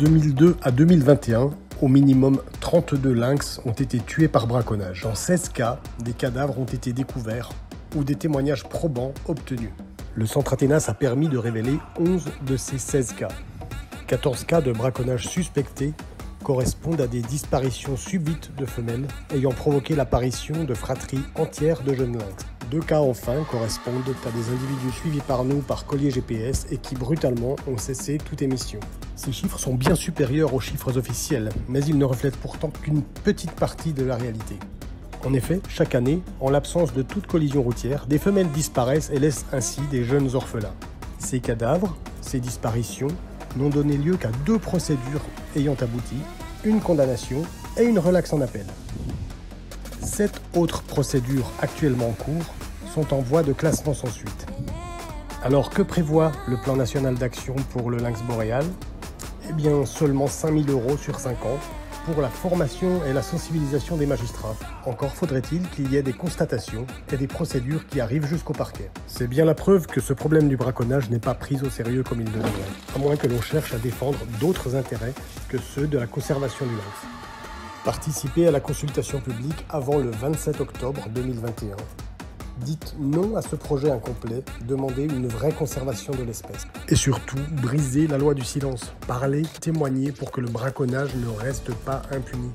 2002 à 2021, au minimum 32 lynx ont été tués par braconnage. Dans 16 cas, des cadavres ont été découverts ou des témoignages probants obtenus. Le centre Athénas a permis de révéler 11 de ces 16 cas. 14 cas de braconnage suspectés correspondent à des disparitions subites de femelles ayant provoqué l'apparition de fratries entières de jeunes lynx. 2 cas enfin correspondent à des individus suivis par nous par collier GPS et qui brutalement ont cessé toute émission. Ces chiffres sont bien supérieurs aux chiffres officiels, mais ils ne reflètent pourtant qu'une petite partie de la réalité. En effet, chaque année, en l'absence de toute collision routière, des femelles disparaissent et laissent ainsi des jeunes orphelins. Ces cadavres, ces disparitions, n'ont donné lieu qu'à 2 procédures ayant abouti, une condamnation et une relaxe en appel. 7 autres procédures actuellement en cours sont en voie de classement sans suite. Alors que prévoit le plan national d'action pour le lynx boréal? Eh bien seulement 5 000 € sur 5 ans pour la formation et la sensibilisation des magistrats. Encore faudrait-il qu'il y ait des constatations et des procédures qui arrivent jusqu'au parquet. C'est bien la preuve que ce problème du braconnage n'est pas pris au sérieux comme il devrait, à moins que l'on cherche à défendre d'autres intérêts que ceux de la conservation du lynx. Participez à la consultation publique avant le 27 octobre 2021. Dites non à ce projet incomplet, demandez une vraie conservation de l'espèce. Et surtout, brisez la loi du silence. Parlez, témoignez pour que le braconnage ne reste pas impuni.